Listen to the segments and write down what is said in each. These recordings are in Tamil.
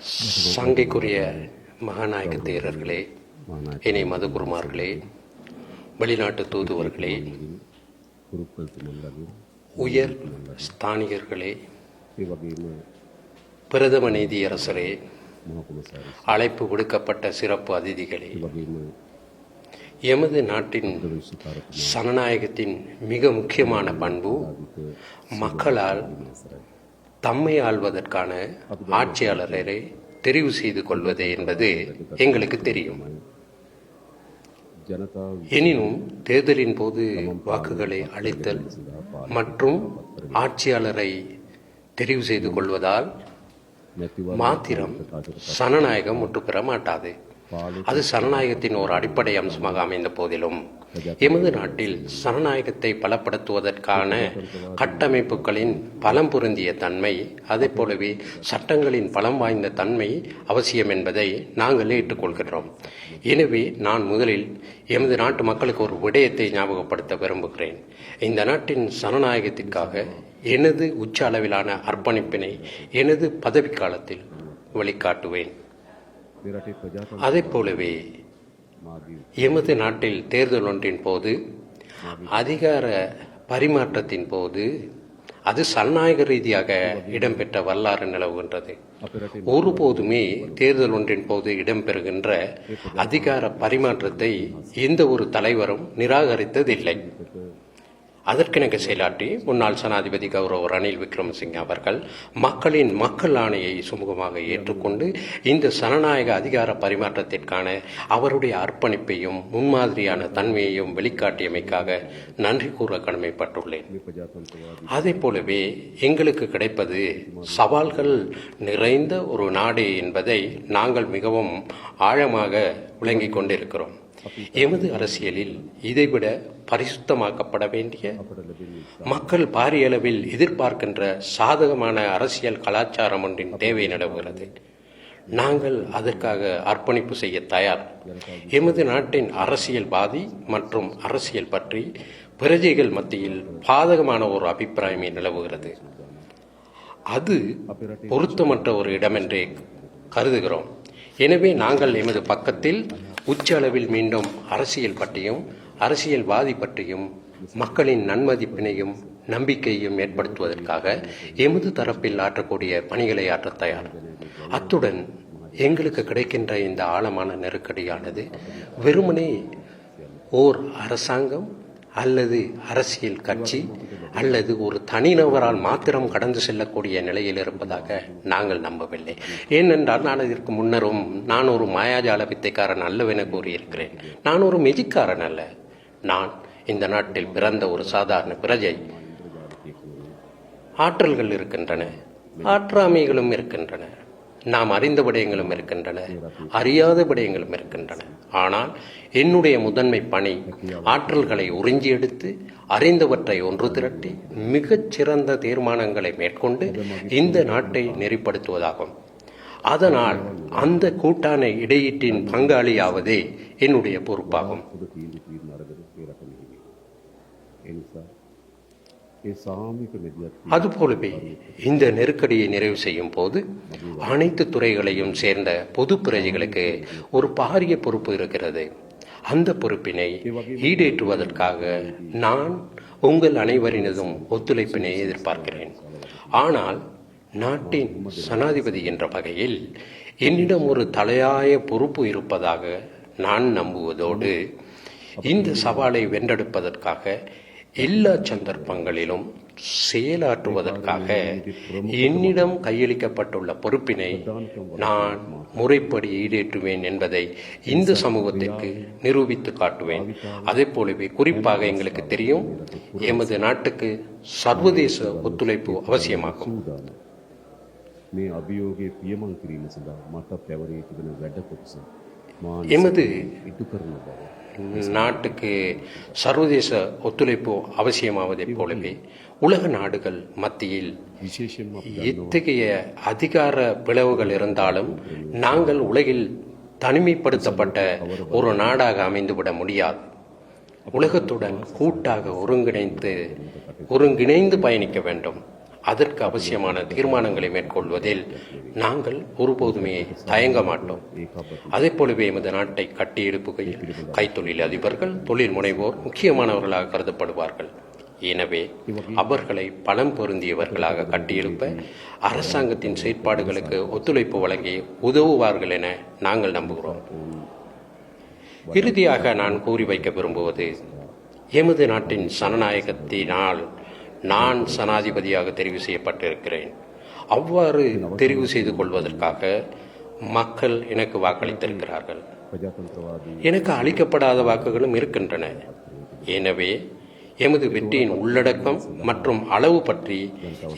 சங்கைக்குரிய மகாநாயக தேரர்களே, இணை மதகுருமார்களே, வெளிநாட்டு தூதுவர்களே, உயர் ஸ்தானிகர்களே, பிரதம நீதியரசரே, அழைப்பு விடுக்கப்பட்ட சிறப்பு அதிதிகளே, எமது நாட்டின் சனநாயகத்தின் மிக முக்கியமான பண்பு மக்களால் தம்மை ஆள்வதற்கான ஆட்சியாளரை தெரிவு செய்து கொள்வது என்பது எங்களுக்கு தெரியும். எனினும் தேர்தலின் போது வாக்குகளை அளித்தல் மற்றும் ஆட்சியாளரை தெரிவு செய்து கொள்வதால் மாத்திரம் சனநாயகம் முற்றுப்பெற மாட்டாது. அது சனநாயகத்தின் ஒரு அடிப்படை அம்சமாக அமைந்த போதிலும் எமது நாட்டில் சனநாயகத்தை பலப்படுத்துவதற்கான கட்டமைப்புகளின் பலம் பொருந்திய தன்மை, அதே போலவே சட்டங்களின் பலம் வாய்ந்த தன்மை அவசியம் என்பதை நாங்கள் ஏற்றுக்கொள்கிறோம். எனவே நான் முதலில் எமது நாட்டு மக்களுக்கு ஒரு விடயத்தை ஞாபகப்படுத்த விரும்புகிறேன். இந்த நாட்டின் சனநாயகத்திற்காக எனது உச்ச அளவிலான அர்ப்பணிப்பினை எனது பதவிக்காலத்தில் வழிகாட்டுவேன். அதே போலவே எமது நாட்டில் தேர்தல் ஒன்றின் போது அதிகார பரிமாற்றத்தின் போது அது சனநாயக ரீதியாக இடம்பெற்ற வரலாறு நிலவுகின்றது. ஒருபோதுமே தேர்தல் ஒன்றின் போது இடம்பெறுகின்ற அதிகார பரிமாற்றத்தை எந்த ஒரு தலைவரும் நிராகரித்ததில்லை. அதற்கிணங்க செயலாற்றி முன்னாள் ஜனாதிபதி கௌரவ ரணில் விக்ரமசிங்கே அவர்கள் மக்கள் ஆணையை சுமூகமாக ஏற்றுக்கொண்டு இந்த ஜனநாயக அதிகார பரிமாற்றத்திற்கான அவருடைய அர்ப்பணிப்பையும் முன்மாதிரியான தன்மையையும் வெளிக்காட்டியமைக்காக நன்றி கூற கடமைப்பட்டுள்ளேன். அதே போலவே எங்களுக்கு கிடைப்பது சவால்கள் நிறைந்த ஒரு நாடு என்பதை நாங்கள் மிகவும் ஆழமாக விளங்கிக் கொண்டிருக்கிறோம். எமது அரசியலில் இதைவிட பரிசுத்தமாக்கப்பட வேண்டிய மக்கள் பாரிய அளவில் எதிர்பார்க்கின்ற சாதகமான அரசியல் கலாச்சாரம் ஒன்றின் தேவை நிலவுகிறது. நாங்கள் அதற்காக அர்ப்பணிப்பு செய்ய தயார். எமது நாட்டின் அரசியல்வாதி மற்றும் அரசியல் பற்றி பிரஜைகள் மத்தியில் பாதகமான ஒரு அபிப்பிராயமே நிலவுகிறது. அது பொருத்தமற்ற ஒரு இடமென்றே கருதுகிறோம். எனவே நாங்கள் எமது பக்கத்தில் உச்ச அளவில் மீண்டும் அரசியல் பற்றியும் அரசியல்வாதி பற்றியும் மக்களின் நன்மதிப்பினையும் நம்பிக்கையையும் ஏற்படுத்துவதற்காக எமது தரப்பில் ஆற்றக்கூடிய பணிகளை ஆற்ற தயார். அத்துடன் எங்களுக்கு கிடைக்கின்ற இந்த ஆழமான நெருக்கடியானது வெறுமனே ஓர் அரசாங்கம் அல்லது அரசியல் கட்சி அல்லது ஒரு தனிநபரால் மாத்திரம் கடந்து செல்லக்கூடிய நிலையில் இருப்பதாக நாங்கள் நம்பவில்லை. ஏனென்றால் நான் இதற்கு முன்னரும் நான் ஒரு மாயாஜால வித்தைக்காரன் அல்லவென கூறியிருக்கிறேன். நான் ஒரு மெஜிக்காரன் அல்ல. நான் இந்த நாட்டில் பிறந்த ஒரு சாதாரண பிரஜை. ஆற்றல்கள் இருக்கின்றன, ஆற்றாமைகளும் இருக்கின்றன, நாம் அறிந்த விடயங்களும் இருக்கின்றன, அறியாத விடயங்களும் இருக்கின்றன. ஆனால் என்னுடைய முதன்மை பணி ஆற்றல்களை உறிஞ்சி எடுத்து அறிந்தவற்றை ஒன்று திரட்டி மிகச் சிறந்த தீர்மானங்களை மேற்கொண்டு இந்த நாட்டை நெறிப்படுத்துவதாகும். அதனால் அந்த கூட்டான இடையீட்டின் பங்காளியாவதே என்னுடைய பொறுப்பாகும். அதுபோலவே இந்த நெருக்கடியை நிறைவு செய்யும் போது அனைத்து துறைகளையும் சேர்ந்த பொது பிரஜைகளுக்கு ஒரு பாரிய பொறுப்பு இருக்கிறது. அந்த பொறுப்பினை ஈடேற்றுவதற்காக நான் உங்கள் அனைவரினதும் ஒத்துழைப்பினை எதிர்பார்க்கிறேன். ஆனால் நாட்டின் ஜனாதிபதி என்ற வகையில் என்னிடம் ஒரு தலையாய பொறுப்பு இருப்பதாக நான் நம்புவதோடு இந்த சவாலை வென்றெடுப்பதற்காக எல்லா சந்தர்ப்பங்களிலும் செயலாற்றுவதற்காக என்னிடம் கையளிக்கப்பட்டுள்ள பொறுப்பினை நான் முறைப்படி ஈடேற்றுவேன் என்பதை இந்த சமூகத்திற்கு நிரூபித்து காட்டுவேன். அதே போலவே குறிப்பாக எங்களுக்கு தெரியும், எமது நாட்டுக்கு சர்வதேச ஒத்துழைப்பு அவசியமாகும். எமது நாட்டுக்கு சர்வதேச ஒத்துழைப்பு அவசியமாவதைப் போலவே உலக நாடுகள் மத்தியில் எத்தகைய அதிகார பிளவுகள் இருந்தாலும் நாங்கள் உலகில் தனிமைப்படுத்தப்பட்ட ஒரு நாடாக அமைந்துவிட முடியாது. உலகத்துடன் கூட்டாக ஒருங்கிணைந்து பயணிக்க வேண்டும். அதற்கு அவசியமான தீர்மானங்களை மேற்கொள்வதில் நாங்கள் ஒருபோதுமே தயங்க மாட்டோம். அதே போலவே எமது நாட்டை கட்டியெழுப்புகையில் கைத்தொழில் அதிபர்கள், தொழில் முனைவோர் முக்கியமானவர்களாக கருதப்படுவார்கள். எனவே அவர்களை பலம் பொருந்தியவர்களாக கட்டியெழுப்ப அரசாங்கத்தின் செயற்பாடுகளுக்கு ஒத்துழைப்பு வழங்கி உதவுவார்கள் என நாங்கள் நம்புகிறோம். இறுதியாக நான் கூறி வைக்க விரும்புவது, எமது நாட்டின் ஜனநாயகத்தினால் நான் ஜனாதிபதியாக தெரிவு செய்யப்பட்டிருக்கிறேன். அவ்வாறு தெரிவு செய்து கொள்வதற்காக மக்கள் எனக்கு வாக்களித்திருக்கிறார்கள். எனக்கு அளிக்கப்படாத வாக்குகளும் இருக்கின்றன. எனவே எமது வெற்றியின் உள்ளடக்கம் மற்றும் அளவு பற்றி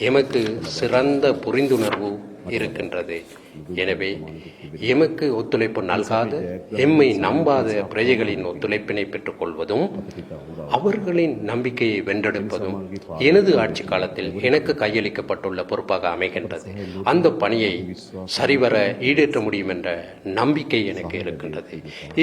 எமக்கு சிறந்த புரிந்துணர்வு இருக்கின்றது. எனவே எமக்கு ஒத்துழைப்பு நல்காத, எம்மை நம்பாத பிரஜைகளின் ஒத்துழைப்பினை பெற்றுக் கொள்வதும் அவர்களின் நம்பிக்கையை வென்றெடுப்பதும் எனது ஆட்சி காலத்தில் எனக்கு கையளிக்கப்பட்டுள்ள பொறுப்பாக அமைகின்றது. அந்த பணியை சரிவர ஈடேற்ற முடியும் என்ற நம்பிக்கை எனக்கு இருக்கின்றது.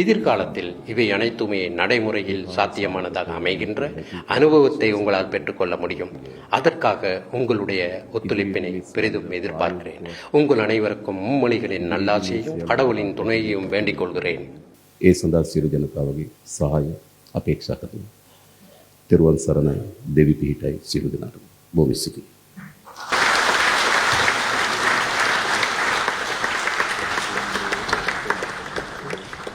எதிர்காலத்தில் இவை அனைத்துமே நடைமுறையில் சாத்தியமானதாக அமைகின்ற அனுபவத்தை உங்களால் பெற்றுக்கொள்ள முடியும். அதற்காக உங்களுடைய ஒத்துழைப்பினை பெரிதும் எதிர்பார்க்கிறேன். உங்கள் අனைவருக்கும் மும்மொழிகளின் நல்லாசியையும் கடவுளின் துணையையும் வேண்டிக் கொள்கிறேன். ඒ සඳහා සියලු ජනතාවගේ සහාය අපේක්ෂා කරනවා. තෙරුවන් සරණයි. දෙවි පිහිටයි සියලු දෙනාටම. බොහොම ස්තුතියි.